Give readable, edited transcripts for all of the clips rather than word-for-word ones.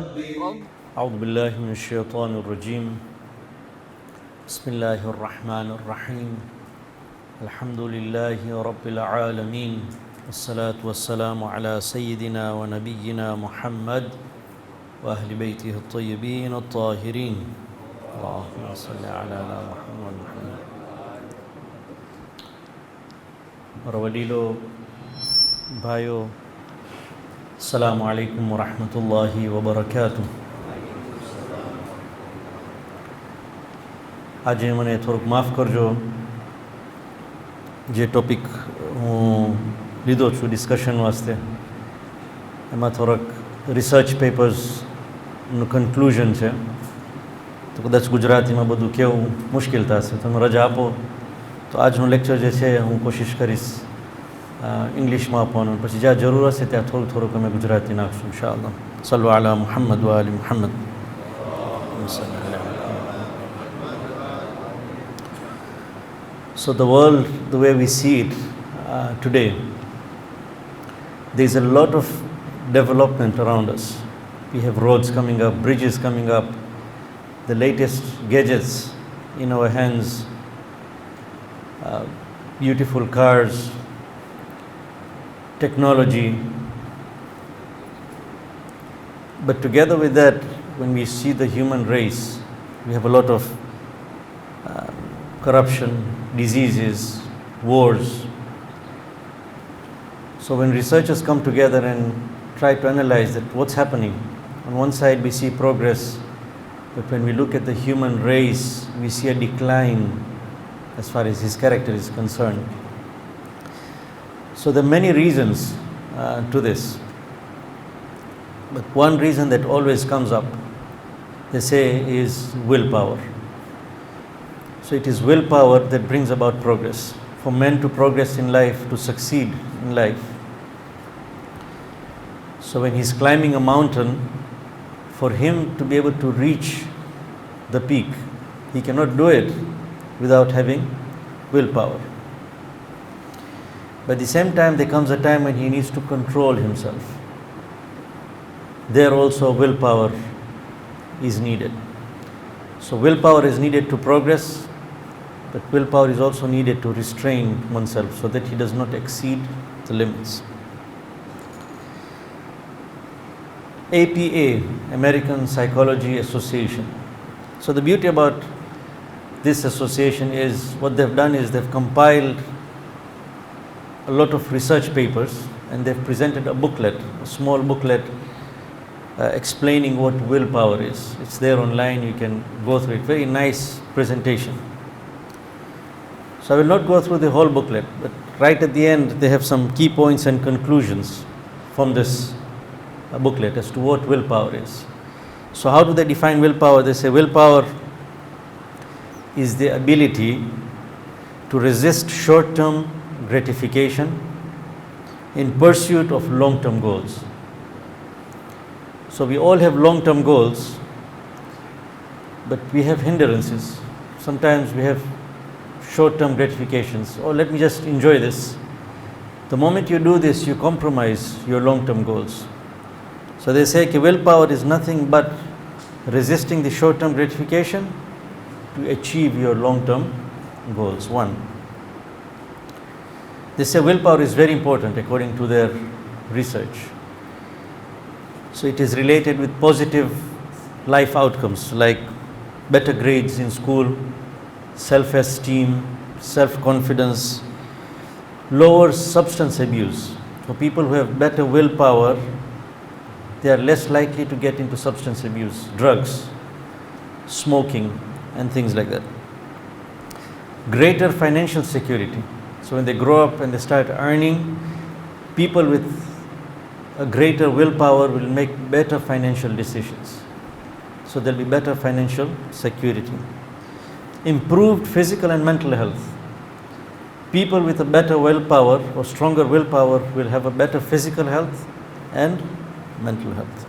أعوذ بالله من الشيطان الرجيم. بسم الله الرحمن الرحيم. الحمد لله رب العالمين، والصلاة والسلام على سيدنا ونبينا محمد وأهل بيته الطيبين الطاهرين. اللهم صل على محمد. वडीलो भाइयों, अस्सलामु अलैकुम वरहमतुल्लाहि वबरकातुह. આજે મને થોડુંક માફ કરજો, જે ટૉપિક હું લીધો છું ડિસ્કશન વાસ્તે એમાં થોડાક રિસર્ચ પેપર્સનું કન્ક્લુઝન છે, તો કદાચ ગુજરાતીમાં બધું કહેવું મુશ્કેલ થશે. તમે રજા આપો તો આજનું લેક્ચર જે છે હું કોશિશ કરીશ ઇંગ્લિશમાં આપવાનું, પછી જ્યાં જરૂર હશે ત્યાં થોડું થોડુંક અમે ગુજરાતી નાખશું ઇન્શાઅલ્લાહ. સલ્લુ અલા મુહમ્મદ વ આલી Muhammad. So the world, the way we see it today, there is a lot of development around us. We have roads coming up, bridges coming up, the latest gadgets in our hands, beautiful cars, technology. But together with that, when we see the human race, we have a lot of corruption, diseases, wars. So when researchers come together and try to analyze that what's happening, on one side we see progress, but when we look at the human race, we see a decline as far as his character is concerned. So there are many reasons to this, but one reason that always comes up, they say, is willpower. So it is willpower that brings about progress. For men to progress in life, to succeed in life. So when he's climbing a mountain, for him to be able to reach the peak, he cannot do it without having willpower. But at the same time, there comes a time when he needs to control himself. There also willpower is needed. So willpower is needed to progress, but willpower is also needed to restrain oneself so that he does not exceed the limits. APA, American Psychology Association. So the beauty about this association is what they've done is they've compiled a lot of research papers and they've presented a booklet, a small booklet explaining what willpower is. It's there online, you can go through it. Very nice presentation. So I will not go through the whole booklet, but right at the end they have some key points and conclusions from this booklet as to what willpower is. So how do they define willpower? They say willpower is the ability to resist short-term gratification in pursuit of long-term goals. So we all have long-term goals, but we have hindrances. Sometimes we have short-term gratifications. Oh, let me just enjoy this. The moment you do this, you compromise your long-term goals. So they say willpower is nothing but resisting the short-term gratification to achieve your long-term goals. One. They say willpower is very important according to their research. So it is related with positive life outcomes like better grades in school, self-esteem, self-confidence, lower substance abuse. For people who have better willpower, they are less likely to get into substance abuse, drugs, smoking, and things like that. Greater financial security. So when they grow up and they start earning, people with a greater willpower will make better financial decisions. So there will be better financial security. Improved physical and mental health. People with a better willpower or stronger willpower will have a better physical health and mental health.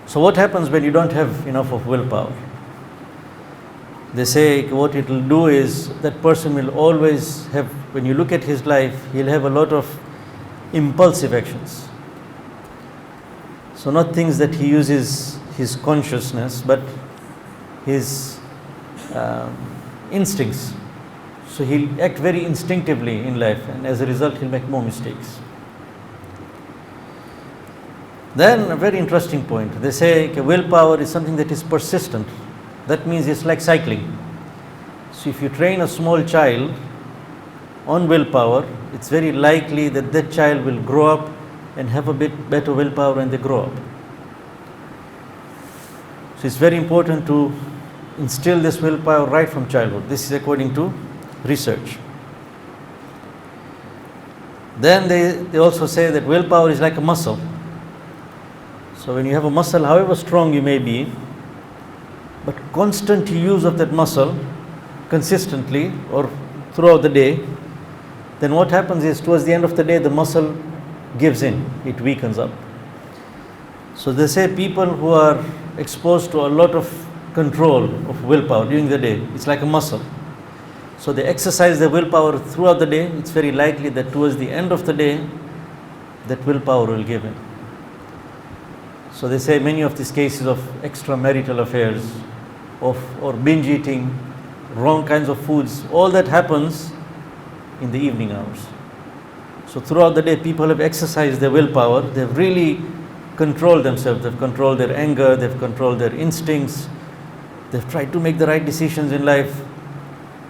So what happens when you don't have enough of willpower? They say what it will do is that person will always have, when you look at his life, he'll have a lot of impulsive actions. So not things that he uses his consciousness, but his instincts. So he'll act very instinctively in life, and as a result he'll make more mistakes. Then a very interesting point, they say willpower is something that is persistent. That means it's like cycling. So if you train a small child on willpower, it's very likely that that child will grow up and have a bit better willpower when they grow up. So it's very important to instill this willpower right from childhood. This is according to research. Then they also say that willpower is like a muscle. So when you have a muscle, however strong you may be, but constant use of that muscle consistently or throughout the day, then what happens is towards the end of the day the muscle gives in, it weakens up. So they say people who are exposed to a lot of control of willpower during the day, it's like a muscle. So they exercise their willpower throughout the day, it's very likely that towards the end of the day that willpower will give in. So they say many of these cases of extramarital affairs, or binge eating, wrong kinds of foods, all that happens in the evening hours. So throughout the day people have exercised their willpower, they've really controlled themselves, they've controlled their anger, they've controlled their instincts, they've tried to make the right decisions in life.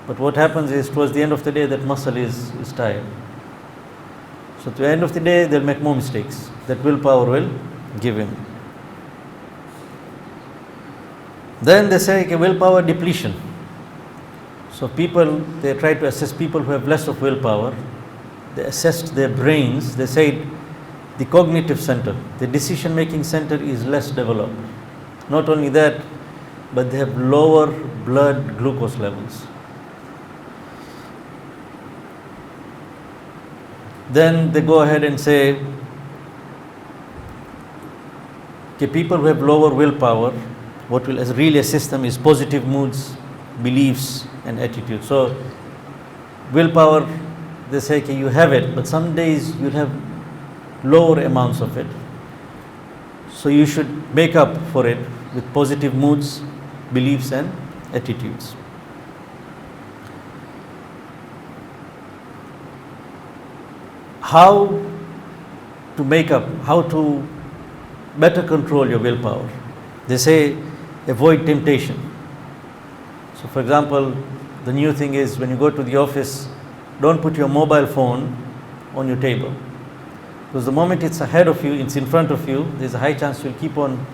But what happens is towards the end of the day that muscle is tired. So to the end of the day they'll make more mistakes. That willpower will give in. Then they say willpower depletion. So people, they try to assess people who have less of willpower. They assessed their brains. They say the cognitive center, the decision making center is less developed. Not only that, but they have lower blood glucose levels. Then they go ahead and say people who have lower willpower, what will really assist them is positive moods, beliefs and attitudes. So willpower, they say you have it, but some days you'll have lower amounts of it. So you should make up for it with positive moods, beliefs and attitudes. How to make up, how to better control your willpower? They say avoid temptation. So for example, the new thing is when you go to the office, don't put your mobile phone on your table. Because the moment it's ahead of you, it's in front of you, there's a high chance you'll keep on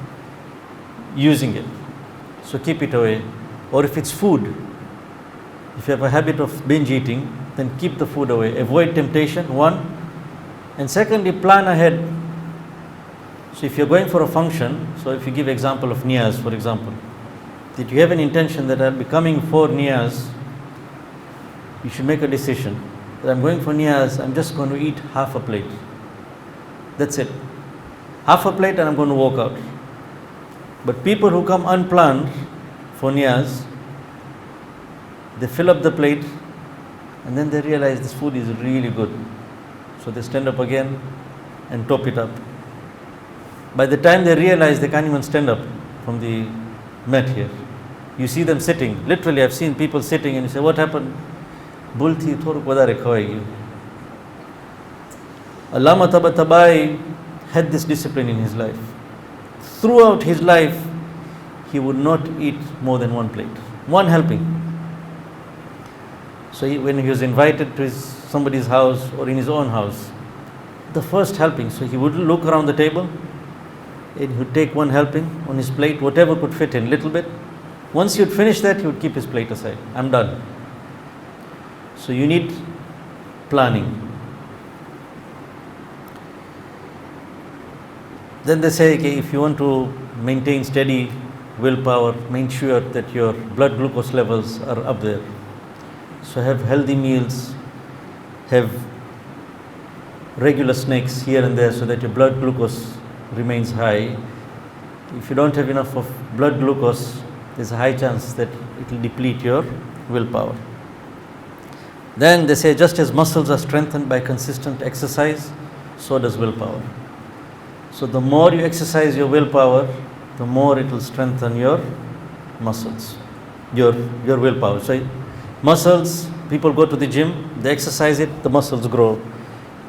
using it. So keep it away. Or if it's food, if you have a habit of binge eating, then keep the food away. Avoid temptation, one. And secondly, plan ahead. So if you're going for a function, so if you give example of niyaz, for example, that you have an intention that I'll be coming for niyaz, you should make a decision that I'm going for niyaz, I'm just going to eat half a plate. That's it. Half a plate and I'm going to walk out. But people who come unplanned for niyaz, they fill up the plate and then they realize this food is really good. So they stand up again and top it up. By the time they realize they can't even stand up from the mat here. You see them sitting. Literally, I've seen people sitting and you say, what happened? Bulthi thoruk wadare khawai. Allama Tabatabai had this discipline in his life. Throughout his life, he would not eat more than one plate. One helping. So when he was invited to somebody's house or in his own house, the first helping, so he would look around the table and he would take one helping on his plate, whatever could fit in, little bit. Once he would finish that, he would keep his plate aside. I'm done. So you need planning. Then they say, okay, if you want to maintain steady willpower, make sure that your blood glucose levels are up there. So have healthy meals, have regular snacks here and there so that your blood glucose remains high. If you don't have enough of blood glucose, there's a high chance that it will deplete your willpower. Then they say just as muscles are strengthened by consistent exercise, so does willpower. So the more you exercise your willpower, the more it will strengthen your muscles, your willpower. So muscles, people go to the gym, they exercise it, the muscles grow.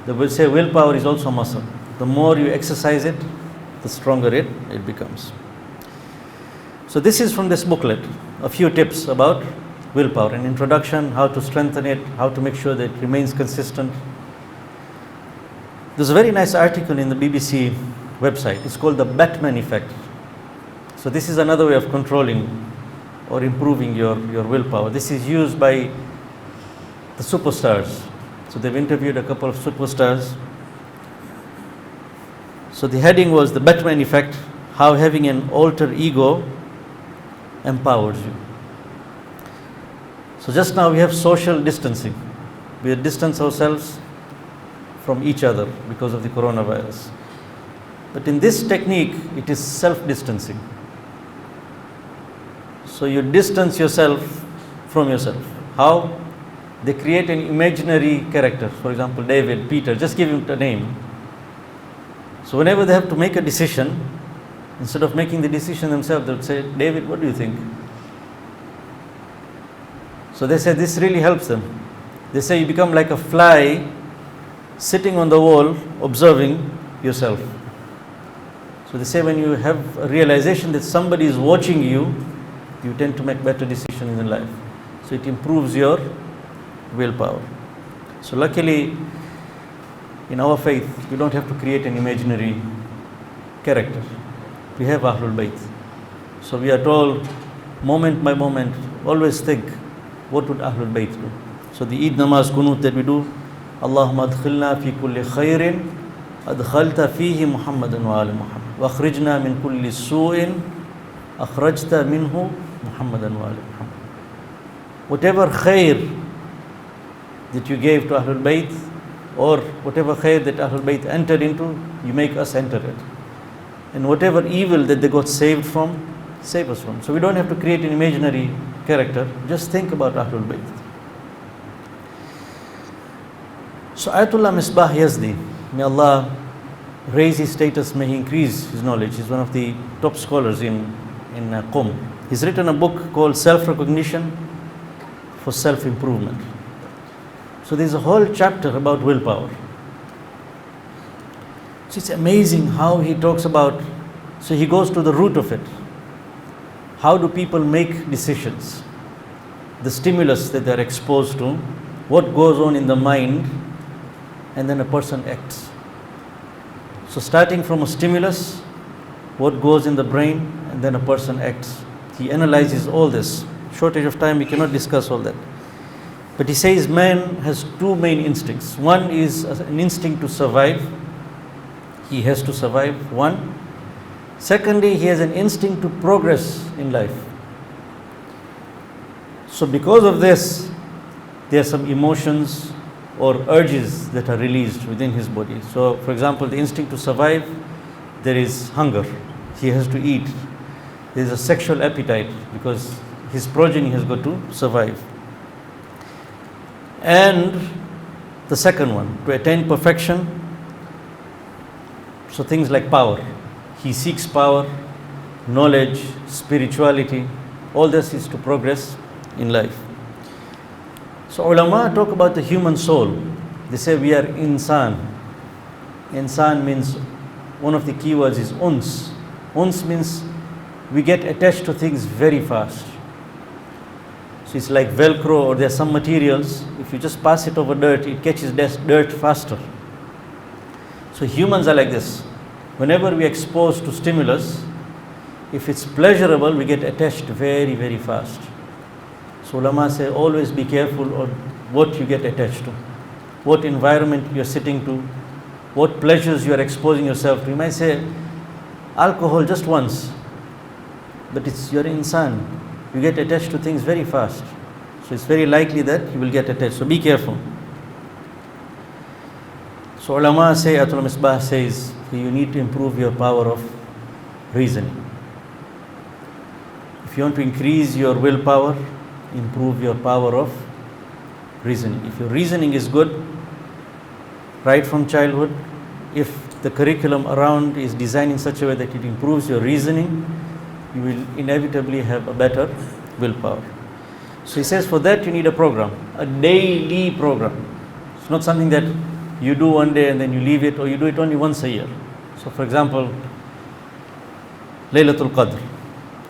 They will say willpower is also muscle. The more you exercise it, the stronger it becomes. So this is from this booklet, a few tips about willpower, an introduction, how to strengthen it, how to make sure that it remains consistent. There's a very nice article in the BBC website. It's called the Batman effect. So this is another way of controlling or improving your willpower. This is used by the superstars. So they've interviewed a couple of superstars. So the heading was the Batman effect, how having an alter ego empowers you. So just now we have social distancing. We distance ourselves from each other because of the coronavirus. But in this technique, it is self-distancing. So you distance yourself from yourself. How? They create an imaginary character. For example, David, Peter, just give him a name. So whenever they have to make a decision, instead of making the decision themselves, they'll say, David, what do you think? So they say this really helps them. They say you become like a fly sitting on the wall observing yourself. So they say when you have a realization that somebody is watching you, you tend to make better decisions in life. So it improves your willpower. So luckily, in our faith, we don't have to create an imaginary character. We have Ahlul Bayt. So we are told, moment by moment, always think, what would Ahlul Bayt do? So the Eid Namaz Kunut that we do, Allahumma adkhilna fi kulli khairin, adkhalta fihi Muhammadan wa ali Muhammad. Wa akhrijna min kulli su'in, akhrajta minhu Muhammadan wa ali Muhammad. Whatever khair that you gave to Ahlul Bayt, or whatever khair that Ahlul Bayt entered into, you make us enter it. And whatever evil that they got saved from, save us from. So we don't have to create an imaginary character, just think about Ahlul Bayt. So Ayatollah Misbah Yazdi, may Allah raise his status, may he increase his knowledge. He's one of the top scholars in Qom. He's written a book called Self-Recognition for Self-Improvement. So there's a whole chapter about willpower. So it's amazing how he talks about, so he goes to the root of it. How do people make decisions? The stimulus that they're exposed to, what goes on in the mind, and then a person acts. So starting from a stimulus, what goes in the brain, and then a person acts. He analyzes all this. Shortage of time, we cannot discuss all that. But he says man has two main instincts. One is an instinct to survive. He has to survive, one. Secondly, he has an instinct to progress in life. So because of this, there are some emotions or urges that are released within his body. So for example, the instinct to survive, there is hunger. He has to eat. There is a sexual appetite because his progeny has got to survive. And the second one, to attain perfection, so things like power. He seeks power, knowledge, spirituality. All this is to progress in life. So ulama talk about the human soul. They say we are insan. Insan means, one of the key words is uns. Uns means we get attached to things very fast. So it's like Velcro, or there are some materials, if you just pass it over dirt, it catches dirt faster. So humans are like this. Whenever we are exposed to stimulus, if it's pleasurable, we get attached very, very fast. So ulama say always be careful of what you get attached to, what environment you're sitting to, what pleasures you're exposing yourself to. You might say alcohol just once, but you're insan. You get attached to things very fast. So it's very likely that you will get attached. So be careful. So ulama say, Ayatollah Misbah says, you need to improve your power of reasoning. If you want to increase your willpower, improve your power of reasoning. If your reasoning is good, right from childhood, if the curriculum around is designed in such a way that it improves your reasoning, you will inevitably have a better willpower. So he says for that you need a program, a daily program. It's not something that you do one day and then you leave it, or you do it only once a year. So for example, Laylatul Qadr.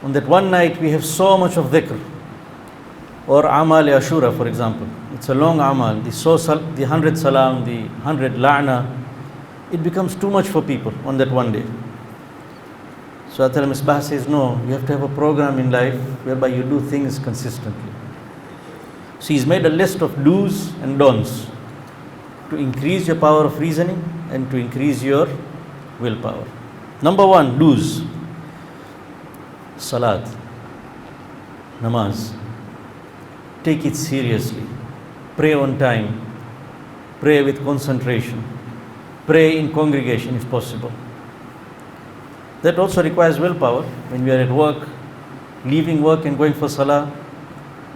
On that one night we have so much of dhikr. Or Amal Ashura, for example. It's a long Amal. The 100 salam, the 100 la'na, it becomes too much for people on that one day. So Atal Misbah says, no, you have to have a program in life whereby you do things consistently. So he's made a list of do's and don'ts to increase your power of reasoning and to increase your willpower. Number one, do's. Salat, namaz. Take it seriously. Pray on time. Pray with concentration. Pray in congregation if possible. That also requires willpower. When we are at work, leaving work and going for salah,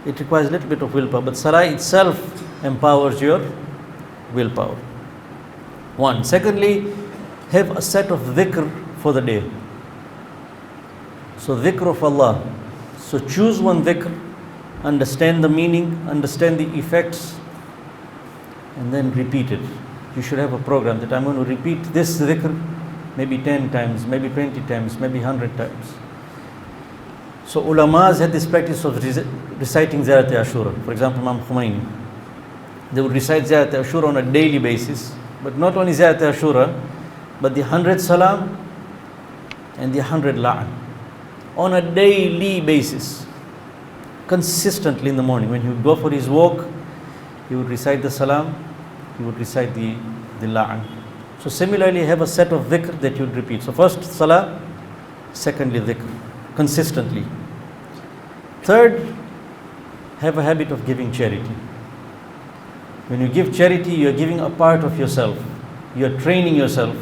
it requires a little bit of willpower. But salah itself empowers your willpower. One. Secondly, have a set of dhikr for the day. So dhikr of Allah. So choose one dhikr, understand the meaning, understand the effects, and then repeat it. You should have a program that I'm going to repeat this dhikr maybe 10 times, maybe 20 times, maybe 100 times. So ulamas had this practice of reciting Ziyarati Ashura. For example, Imam Khomeini, they would recite Ziyarati Ashura on a daily basis, but not only Ziyarati Ashura, but the 100 salam and the 100 la'an on a daily basis, consistently in the morning. When he would go for his walk, he would recite the salam, he would recite the la'an. So similarly, have a set of dhikr that you would repeat. So first salah, secondly dhikr, consistently. Third, have a habit of giving charity. When you give charity, you are giving a part of yourself. You are training yourself.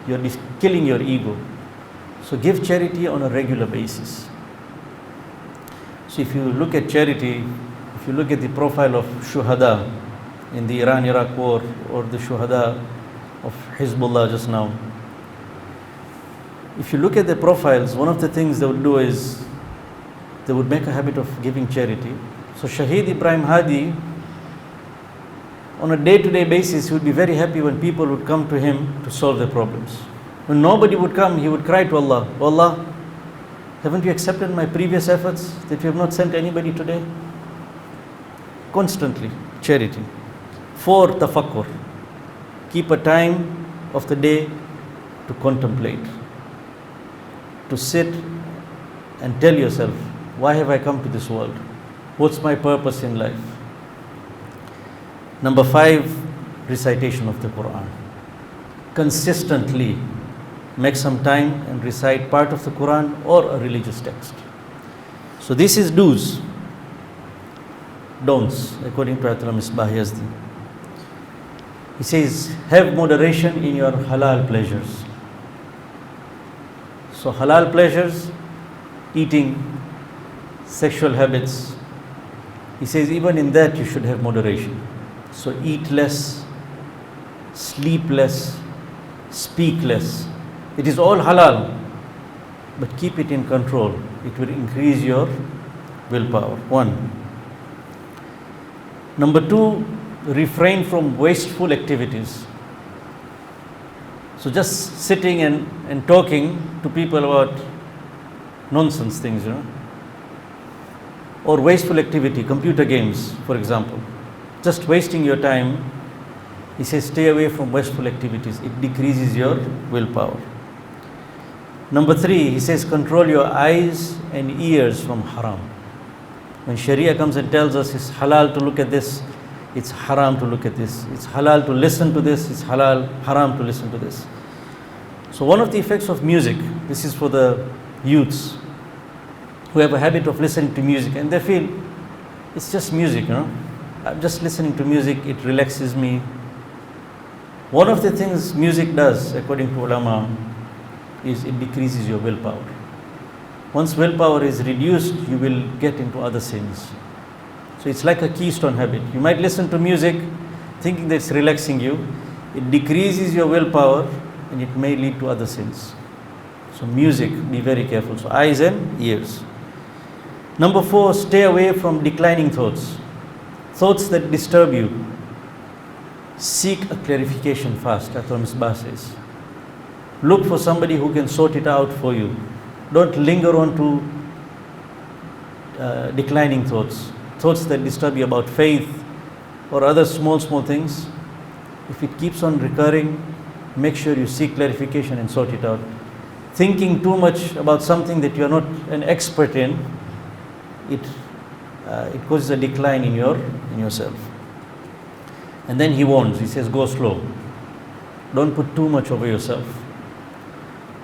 You are killing your ego. So give charity on a regular basis. So if you look at charity, if you look at the profile of shuhada in the Iran-Iraq war, or the shuhada of Hizbullah just now, if you look at their profiles, one of the things they would do is they would make a habit of giving charity. So Shaheed Ibrahim Hadi, on a day-to-day basis, he would be very happy when people would come to him to solve their problems. When nobody would come, he would cry to Allah, "Oh Allah, haven't you accepted my previous efforts that you have not sent anybody today?" Constantly, charity. 4, tafakkur. Keep a time of the day to contemplate, to sit and tell yourself, why have I come to this world? What's my purpose in life? Number 5, recitation of the Quran. Consistently make some time and recite part of the Quran or a religious text. So this is do's. Don'ts, according to Ayatollah Misbah Yazdi. He says, have moderation in your halal pleasures. So halal pleasures, eating, sexual habits, he says even in that you should have moderation. So eat less, sleep less, speak less. It is all halal, but keep it in control. It will increase your willpower. 1. Number 2, refrain from wasteful activities. So just sitting and talking to people about nonsense things, or wasteful activity, computer games, for example. Just wasting your time. He says stay away from wasteful activities. It decreases your willpower. Number 3, he says control your eyes and ears from haram. When Sharia comes and tells us it's halal to look at this, it's haram to look at this. It's halal to listen to this, it's haram to listen to this. So one of the effects of music, this is for the youths who have a habit of listening to music and they feel it's just music, I'm just listening to music, it relaxes me. One of the things music does, according to ulama, is it decreases your willpower. Once willpower is reduced, you will get into other sins. So it's like a keystone habit. You might listen to music thinking that it's relaxing you. It decreases your willpower and it may lead to other sins. So music, be very careful. So eyes and ears. Number 4, stay away from declining thoughts. Thoughts that disturb you. Seek a clarification fast, as Misbah says. Look for somebody who can sort it out for you. Don't linger on to declining thoughts. Thoughts that disturb you about faith or other small things. If it keeps on recurring, make sure you seek clarification and sort it out. Thinking too much about something that you are not an expert in, it causes a decline in yourself. And then he warns, he says, go slow. Don't put too much over yourself.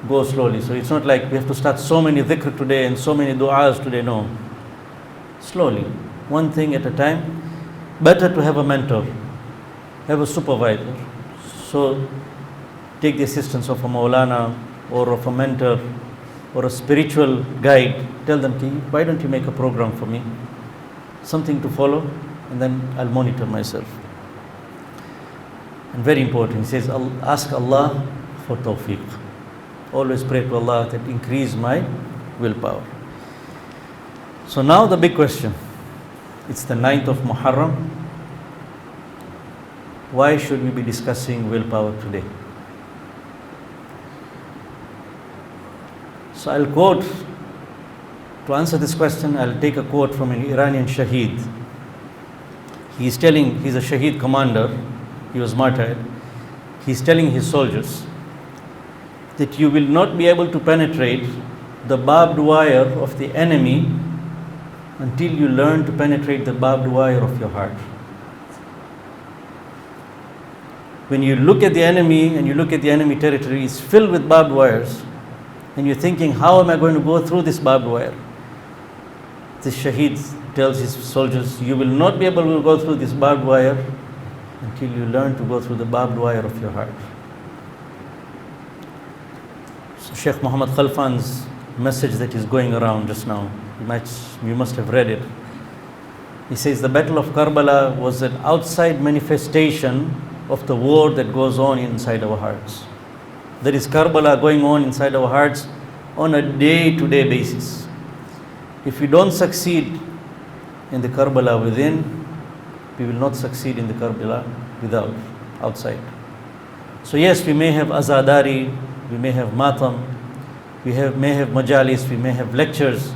Go slowly. So it's not like we have to start so many dhikr today and so many du'as today. No. Slowly. One thing at a time. Better to have a mentor, have a supervisor. So take the assistance of a Maulana or of a mentor or a spiritual guide. Tell them, why don't you make a program for me? Something to follow, and then I'll monitor myself. And very important, he says, ask Allah for tawfiq. Always pray to Allah that increase my willpower. So now the big question. It's the 9th of Muharram. Why should we be discussing willpower today? So I'll quote, to answer this question, I'll take a quote from an Iranian Shaheed. He's a Shaheed commander, he was martyred. He's telling his soldiers that you will not be able to penetrate the barbed wire of the enemy until you learn to penetrate the barbed wire of your heart. When you look at the enemy and you look at the enemy territory, it's filled with barbed wires, and you're thinking, how am I going to go through this barbed wire? This Shaheed tells his soldiers, you will not be able to go through this barbed wire until you learn to go through the barbed wire of your heart. So Sheikh Muhammad Khalfan's message that is going around just now, you must have read it. He says the Battle of Karbala was an outside manifestation of the war that goes on inside our hearts. There is Karbala going on inside our hearts on a day-to-day basis. If we don't succeed in the Karbala within, we will not succeed in the Karbala without, outside. So yes, we may have azadari, we may have matam, we may have majalis, we may have lectures,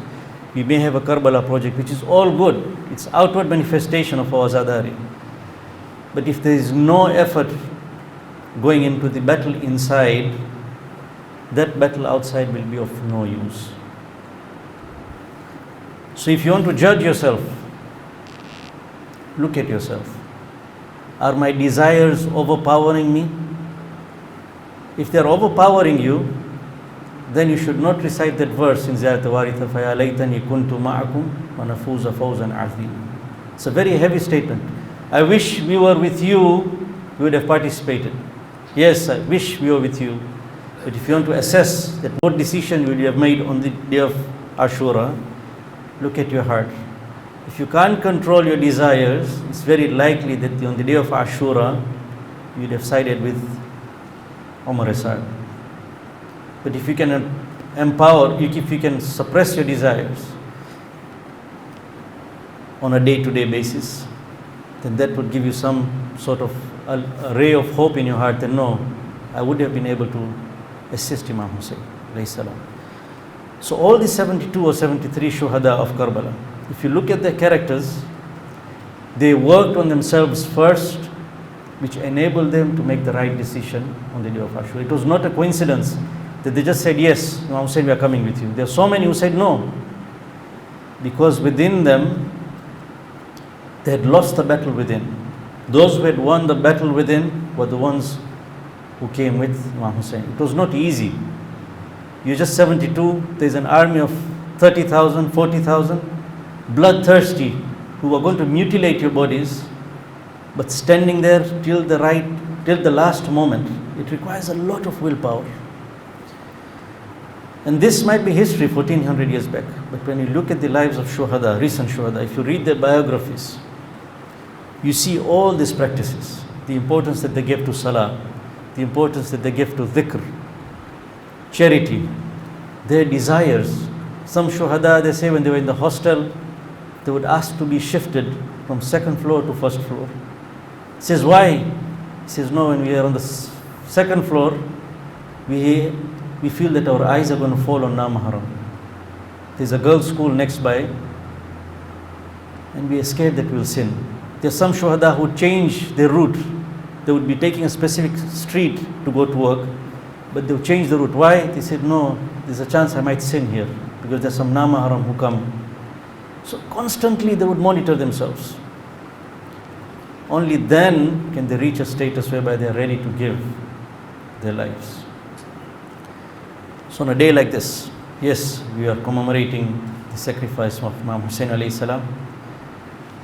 we may have a Karbala project, which is all good. It's outward manifestation of our azadari. But if there is no effort going into the battle inside, that battle outside will be of no use. So if you want to judge yourself, look at yourself. Are my desires overpowering me? If they are overpowering you, then you should not recite that verse in Ziyarat Waritha, فَيَا لَيْتَنِي كُنْتُ مَعَكُمْ وَنَفُوزَ فَوْزًا عَظِيمًا. It's a very heavy statement. I wish we were with you, we would have participated. Yes, I wish we were with you. But if you want to assess that what decision will you have made on the day of Ashura, look at your heart. If you can't control your desires, it's very likely that on the day of Ashura, you'd have sided with Umar Asad. But if you can empower, if you can suppress your desires on a day-to-day basis, then that would give you some sort of a ray of hope in your heart that no, I would have been able to assist Imam Hussein alayhi salam. So all the 72 or 73 shuhada of Karbala, if you look at their characters, they worked on themselves first, which enabled them to make the right decision on the day of Ashura. It was not a coincidence that they just said, yes, Imam Hussein, we are coming with you. There are so many who said no, because within them, they had lost the battle within. Those who had won the battle within were the ones who came with Imam Hussein. It was not easy. You're just 72, there's an army of 30,000, 40,000, bloodthirsty, who are going to mutilate your bodies, but standing there till the last moment. It requires a lot of willpower. And this might be history 1400 years back, but when you look at the lives of shuhada, recent shuhada, if you read their biographies, you see all these practices, the importance that they gave to salah, the importance that they give to dhikr, charity, their desires. Some shuhada, they say when they were in the hostel, they would ask to be shifted from second floor to first floor. He says, why? He says, no, when we are on the second floor, we feel that our eyes are going to fall on na-mahram. There's a girls' school next by, and we are scared that we'll sin. There's some shuhada who change their route. They would be taking a specific street to go to work, but they'll change the route. Why? They said, no, there's a chance I might sin here, because there's some na-mahram who come. So constantly they would monitor themselves. Only then can they reach a status whereby they are ready to give their lives. So on a day like this, yes, we are commemorating the sacrifice of Imam Hussain alayhi salam,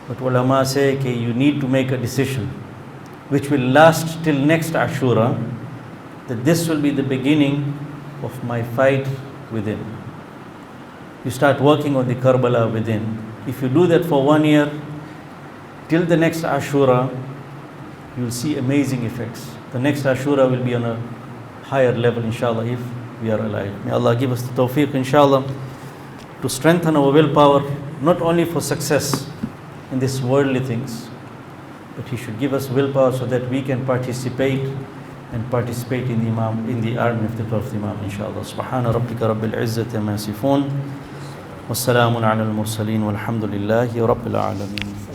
but ulama say that you need to make a decision which will last till next Ashura, that this will be the beginning of my fight within. You start working on the Karbala within. If you do that for 1 year, till the next Ashura, you will see amazing effects. The next Ashura will be on a higher level, inshallah, if we are alive. May Allah give us the tawfiq, inshallah, to strengthen our willpower, not only for success in these worldly things, but He should give us willpower so that we can participate in the army of the 12th Imam, inshallah. Subhana rabbika rabbil izzati amma yasifun. Wassalamun ala al-mursaleen walhamdulillahi rabbil alameen.